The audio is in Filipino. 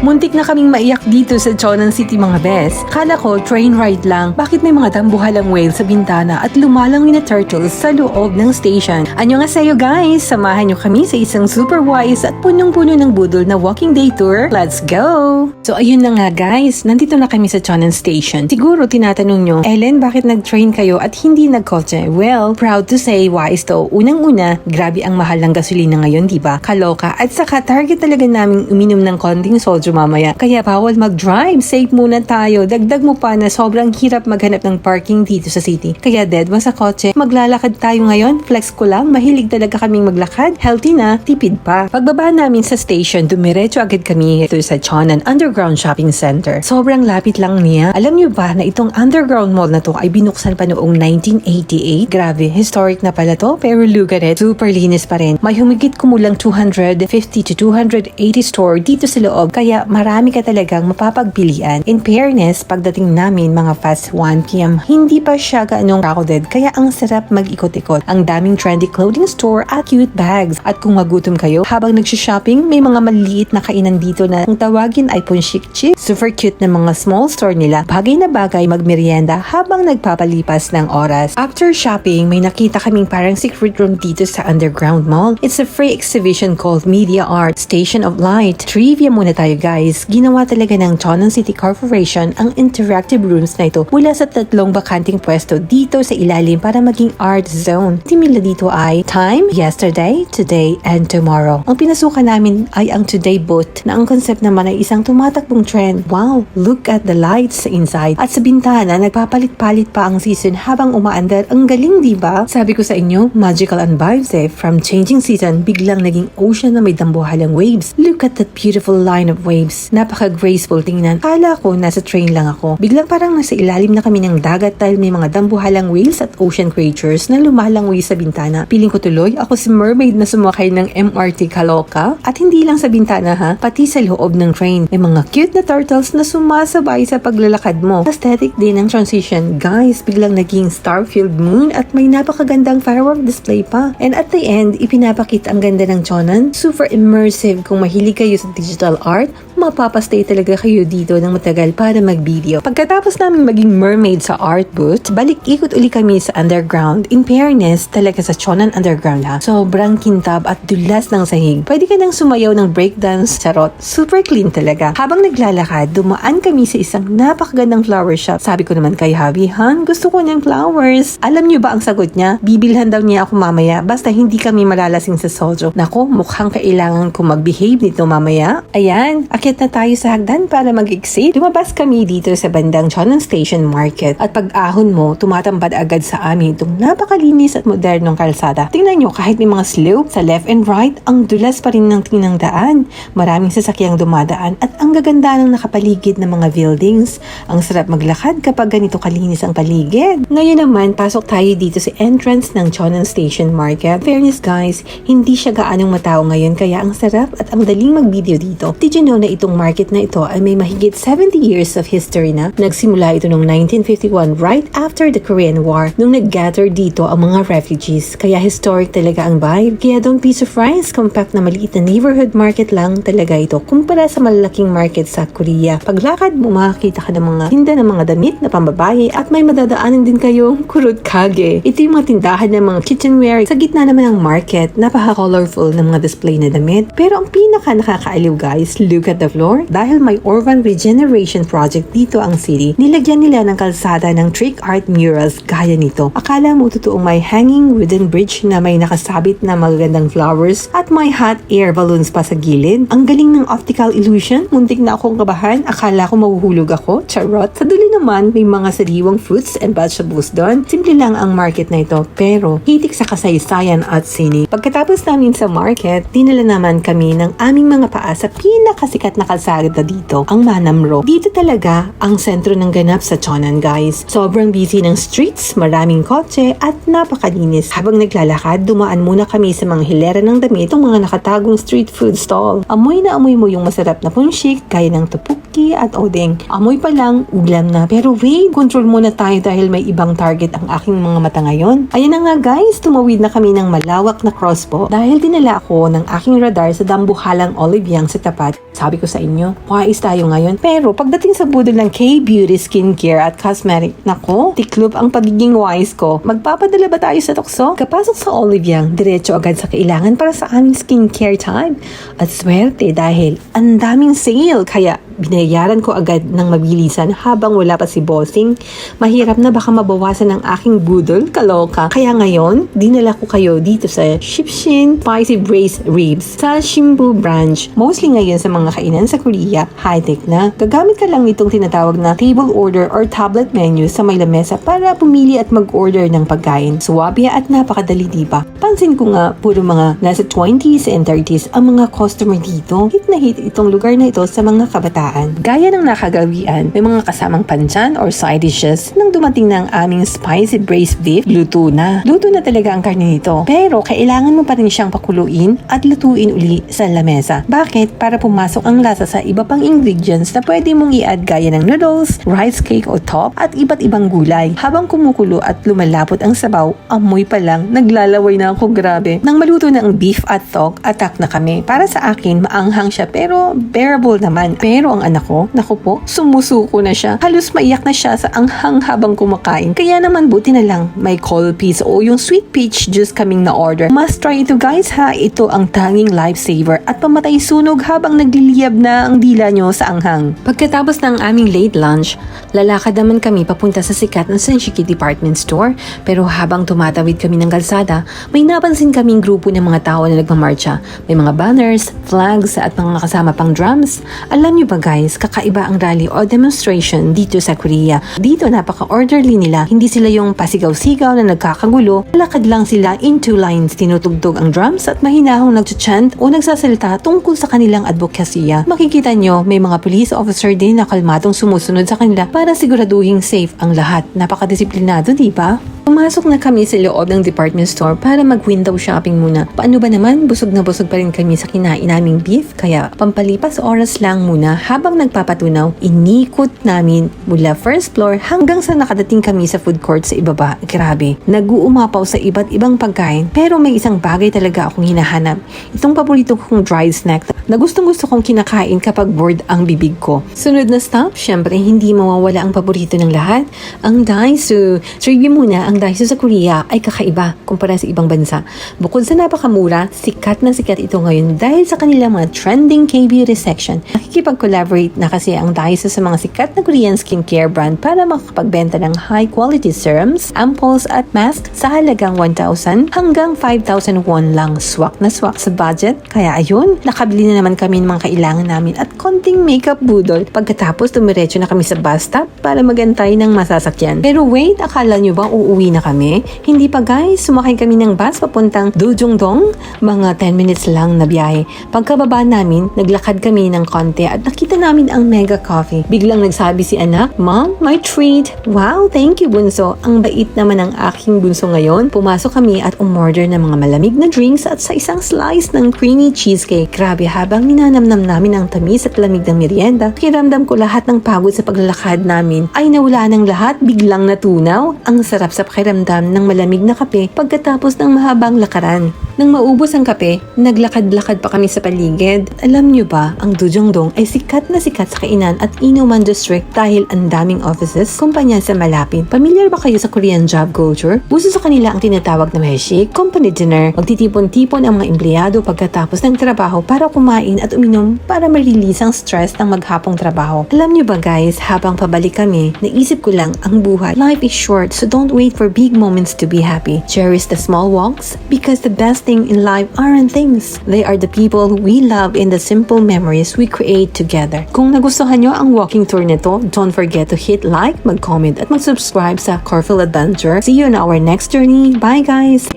Muntik na kaming maiyak dito sa Chonan City mga bes. Kala ko train ride lang. Bakit may mga dambuhalang whale sa bintana at lumalangoy na turtles sa loob ng station? Annyeonghaseyo guys! Samahan nyo kami sa isang super wise at punong-puno ng budol na walking day tour. Let's go! So ayun na nga guys, nandito na kami sa Chonan Station. Siguro tinatanong nyo, Ellen, bakit nag-train kayo at hindi nagkotse? Well, proud to say wise to. Unang-una, grabe ang mahal ng gasolina ngayon, diba? Kaloka. At saka target talaga namin uminom ng konting soju mamaya. Kaya bawal mag-drive. Safe muna tayo. Dagdag mo pa na sobrang hirap maghanap ng parking dito sa city. Kaya dead mo sa kotse. Maglalakad tayo ngayon. Flex ko lang. Mahilig talaga kaming maglakad. Healthy na. Tipid pa. Pagbaba namin sa station, dumiretso agad kami ito sa Chonan Underground Shopping Center. Sobrang lapit lang niya. Alam niyo ba na itong underground mall na to ay binuksan pa noong 1988? Grabe, historic na pala to. Pero look at it. Super linis pa rin. May humigit kumulang 250 to 280 store dito sa loob. Kaya marami ka talagang mapapagpilian. In fairness, pagdating namin mga fast 1 p.m., hindi pa siya gaanong crowded. Kaya ang sarap mag-ikot-ikot. Ang daming trendy clothing store at cute bags. At kung magutom kayo, habang nagsha-shopping, may mga maliit na kainan dito na ang tawagin ay punchik-chik. Super cute na mga small store nila. Bagay na bagay magmerienda habang nagpapalipas ng oras. After shopping, may nakita kaming parang secret room dito sa Underground Mall. It's a free exhibition called Media Art Station of Light. Trivia muna tayo guys. Ginawa talaga ng Chonan City Corporation ang interactive rooms na ito mula sa 3 bakanting pwesto dito sa ilalim para maging art zone. Timila dito ay time, yesterday, today, and tomorrow. Ang pinasukan namin ay ang today booth na ang concept naman ay isang tumatakbong trend. Wow, look at the lights sa inside. At sa bintana, nagpapalit-palit pa ang season habang umaandar. Ang galing, diba? Sabi ko sa inyo, magical and vibes eh. From changing season, biglang naging ocean na may dambuhalang waves. Look at that beautiful line of waves. Napaka-graceful tingnan. Kala ko nasa train lang ako. Biglang parang nasa ilalim na kami ng dagat dahil may mga dambuhalang whales at ocean creatures na lumalangoy sa bintana. Piling ko tuloy, ako si mermaid na sumakay ng MRT Kaloka. At hindi lang sa bintana ha, pati sa loob ng train. May mga cute na turtles na sumasabay sa paglalakad mo. Aesthetic din ang transition. Guys, biglang naging star-filled moon at may napakagandang firework display pa. And at the end, ipinapakita ang ganda ng Chonan. Super immersive. Kung mahilig kayo sa digital art, mapapastay talaga kayo dito ng matagal para mag-video. Pagkatapos namin maging mermaid sa art booth, balik ikot uli kami sa underground. In fairness, talaga sa Chonan Underground ha, sobrang kintab at dulas ng sahig. Pwede ka nang sumayaw ng breakdance, charot. Super clean talaga. Habang naglalakad, dumaan kami sa isang napakagandang flower shop. Sabi ko naman kay Javi, Han, gusto ko ng flowers. Alam niyo ba ang sagot niya? Bibilhan daw niya ako mamaya basta hindi kami malalasing sa sojo. Nako, mukhang kailangan ko mag-behave nito mamaya. Ayan, akit na tayo sa hagdan para mag-exit. Lumabas kami dito sa bandang Chonan Station Market at pag-ahon mo, tumatambad agad sa amin itong napakalinis at modernong kalsada. Tingnan nyo, kahit may mga slope sa left and right, ang dulas pa rin ng tingnang daan. Maraming sasakyang dumadaan at ang gaganda ng nakapaligid ng mga buildings. Ang sarap maglakad kapag ganito kalinis ang paligid. Ngayon naman, pasok tayo dito sa entrance ng Chonan Station Market. Fairness guys, hindi siya gaanong matao ngayon kaya ang sarap at ang daling mag-video dito. Did you know na itong market na ito ay may mahigit 70 years of history na? Nagsimula ito noong 1951 right after the Korean War nung nag-gather dito ang mga refugees. Kaya historic talaga ang vibe. Kaya don't be surprised, compact na maliit na neighborhood market lang talaga ito kumpara sa malalaking market sa Korea. Paglakad mo makakita ka ng mga tinda ng mga damit na pambabae at may madadaanan din kayong kurut kage. Ito yung mga tindahan ng mga kitchenware. Sa gitna naman ng market, napaka-colorful ng mga display na damit. Pero ang pinaka nakakaaliw guys, look at the floor. Dahil may urban regeneration project dito ang city, nilagyan nila ng kalsada ng trick art murals gaya nito. Akala mo totoong may hanging wooden bridge na may nakasabit na magagandang flowers at may hot air balloons pa sa gilid. Ang galing ng optical illusion. Muntik na akong kabahan. Akala ko mahuhulog ako. Charot. Sa dulo naman, may mga sariwang fruits and vegetables doon. Simple lang ang market na ito, pero hitik sa kasaysayan at sini. Pagkatapos namin sa market, dinala naman kami ng aming mga paa sa pinakasikat na kalsada dito, ang Manamro. Dito talaga ang sentro ng ganap sa Chonan guys. Sobrang busy ng streets, maraming kotse at napakalinis. Habang naglalakad, dumaan muna kami sa mga hilera ng damit ng mga nakatagong street food stall. Amoy na amoy mo yung masarap na punchik, gaya ng tupuk tteokbokki at odeng. Amoy pa lang, ulam na. Pero wait, control muna tayo dahil may ibang target ang aking mga mata ngayon. Ayan na nga guys, tumawid na kami ng malawak na crossbo dahil dinala ako ng aking radar sa dambuhalang Oliviang sa tapat. Sabi ko sa inyo, wais tayo ngayon. Pero pagdating sa budol ng K-Beauty Skincare at Cosmetic, nako, tiklop ang pagiging wise ko. Magpapadala ba tayo sa tukso? Kapasok sa Oliviang, diretso agad sa kailangan para sa aming skincare time. At swerte dahil ang daming sale, kaya binayaran ko agad ng mabilisan habang wala pa si bossing. Mahirap na baka mabawasan ang aking budol, kaloka. Kaya ngayon, dinala ko kayo dito sa Shipshin Spicy Braised Ribs sa Shimbu branch. Mostly ngayon sa mga kainan sa Korea, high-tech na. Gagamit ka lang nitong tinatawag na table order or tablet menu sa may lamesa para pumili at mag-order ng pagkain. Suwabya at napakadali, diba? Pansin ko nga, puro mga nasa 20s and 30s ang mga customer dito. Hit na hit itong lugar na ito sa mga kabataan. Gaya ng nakagawian, may mga kasamang panchan or side dishes. Nang dumating ng aming spicy braised beef, luto na. Luto na talaga ang karne nito. Pero kailangan mo pa rin siyang pakuluin at lutuin uli sa lamesa. Bakit? Para pumasok ang lasa sa iba pang ingredients na pwede mong i-add gaya ng noodles, rice cake o top at iba't ibang gulay. Habang kumukulo at lumalapot ang sabaw, amoy pa lang, naglalaway na ako, grabe. Nang maluto na ang beef at tok, attack na kami. Para sa akin, maanghang siya pero bearable naman. Pero ang anak ko, naku po, sumusuko na siya. Halos maiyak na siya sa anghang habang kumakain. Kaya naman buti na lang, may cold peas o yung sweet peach juice kaming na-order. Must try ito guys ha, ito ang tanging lifesaver at pamatay sunog habang nagliliyab na ang dila nyo sa anghang. Pagkatapos ng aming late lunch, lalakad naman kami papunta sa sikat na Senshiki Department Store. Pero habang tumatawid kami ng kalsada, may napansin kaming grupo ng mga tao na nagmamarcha. May mga banners, flags at mga kasama pang drums. Alam nyo ba guys, kakaiba ang rally o demonstration dito sa Korea. Dito napaka-orderly nila. Hindi sila yung pasigaw-sigaw na nagkakagulo. Lakad lang sila in two lines. Tinutugtog ang drums at mahinahong nagcha-chant o nagsasalita tungkol sa kanilang advokasya. Makikita nyo, may mga police officer din na kalmadong sumusunod sa kanila para siguraduhin safe ang lahat. Napakadisiplinado, di ba? Pumasok na kami sa loob ng department store para mag-window shopping muna. Paano ba naman, busog na busog pa rin kami sa kinain naming beef, kaya pampalipas oras lang muna habang nagpapatunaw, inikot namin mula first floor hanggang sa nakadating kami sa food court sa ibaba. Grabe, nag-uumapaw sa iba't ibang pagkain, pero may isang bagay talaga akong hinahanap. Itong paborito kong dried snack na gustong-gusto kong kinakain kapag bored ang bibig ko. Sunod na stop, syempre hindi mawawala ang paborito ng lahat, ang Daiso. Trivia muna, ang Daiso sa Korea ay kakaiba kumpara sa ibang bansa. Bukod sa napakamura, sikat na sikat ito ngayon dahil sa kanilang mga trending K-beauty section. Nakikipag-collaborate na kasi ang Daiso sa mga sikat na Korean skincare brand para makapagbenta ng high-quality serums, ampoules at mask sa halagang 1,000 hanggang 5,000 won lang. Swak na swak sa budget. Kaya ayun, nakabili na naman kami ng mga kailangan namin at konting makeup budol. Pagkatapos, tumiretso na kami sa bus stop para magantay ng masasakyan. Pero wait, akala nyo ba uuwi na kami? Hindi pa guys, sumakay kami ng bus papuntang Dojongdong. Mga 10 minutes lang na biyahe. Pagkababa namin, naglakad kami ng konti at nakita namin ang Mega Coffee. Biglang nagsabi si anak, "Mom, my treat." Wow, thank you bunso. Ang bait naman ng aking bunso ngayon. Pumasok kami at umorder ng mga malamig na drinks at sa isang slice ng creamy cheesecake. Grabe, habang ninanamnam namin ang tamis at lamig ng merienda, kiramdam ko lahat ng pagod sa paglalakad namin ay nawala ng lahat, biglang natunaw. Ang sarap sa pakiramdam ng malamig na kape pagkatapos ng mahabang lakaran. Nang maubos ang kape, naglakad-lakad pa kami sa paligid. Alam nyo ba, ang Dojongdong ay sikat na sikat sa kainan at inuman district dahil ang daming offices, kumpanya sa malapit. Pamilyar ba kayo sa Korean job culture? Uso sa kanila ang tinatawag na meshi, company dinner. Magtitipon-tipon ang mga empleyado pagkatapos ng trabaho para kumain at uminom para ma-release ang stress ng maghapong trabaho. Alam nyo ba guys, habang pabalik kami, naisip ko lang ang buhay. Life is short, so don't wait for big moments to be happy. Cherish the small walks because the best thing in life aren't things. They are the people we love and the simple memories we create together. Kung nagustuhan nyo ang walking tour nito, don't forget to hit like, mag-comment at mag-subscribe sa Corfield Adventure. See you on our next journey. Bye guys!